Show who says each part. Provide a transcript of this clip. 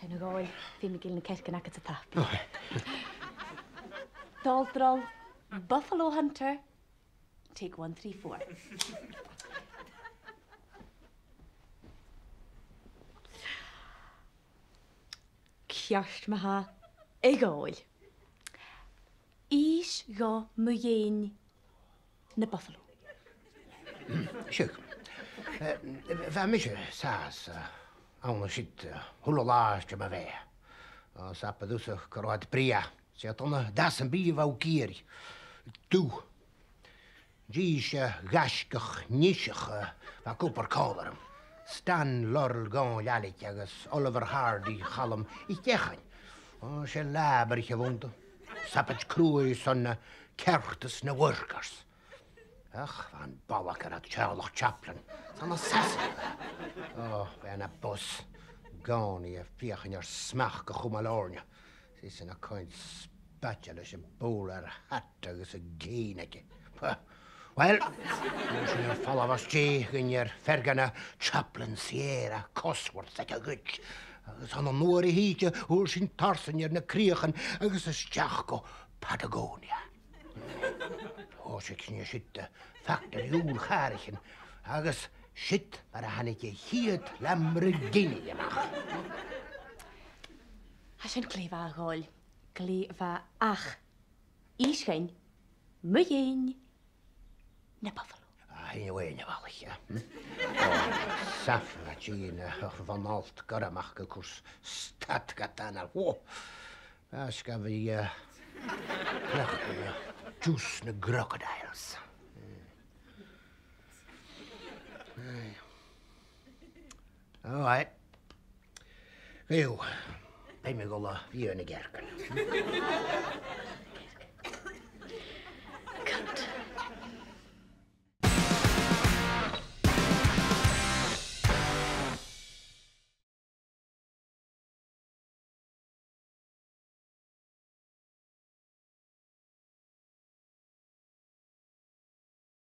Speaker 1: Sin na gaoil, fi mi gil na ceiscin agus a tap. Daldral, Buffalo Hunter, take 1, 3, 4. Ceart maha eagail. Ís go mhuiin na Buffalo.
Speaker 2: Siúg. Bheit mise sás ána siad thuláiste a bheith. Sapa dúsach go ráid bria. Sé anna dasan bí bh géir. Dú. Dí sé gascach níiseach bh cúpar cálaram. Stan Laurel gáil ealaigh agus Oliver Hardy chalam I dechan. Sé lábar ich a bhunta. Sapad crúi sanna certas na workers. Ach, van ballachar at Charlotte Chaplin. Sanna sasa. Bheith na bus. Gáni a fiachan smach go chumalórne. Sís na coint spatja leis a ból ar hat agus a géineke. Well, sin fallhas tí gin ferganna Chaplin Sierra Cosworth ag a gud. Agus an nuair I híte úr sin tarsan na críochan agus isteach go Patagonia. Sé cne sitte factory úr cháirichin agus sitt ar a hannig hiad Lamborghini amach.
Speaker 1: Ha sin cléomh a gáil, cléomh ach. Ísgein, mhuiin na Buffalo.
Speaker 2: Hyn wein y falch, ia. Saffra gyn van alt garamach go cwrs statgatan ar wo. Asga fi juice na crocodiles. All right. Fyw, be mi gola fi yn y gergan.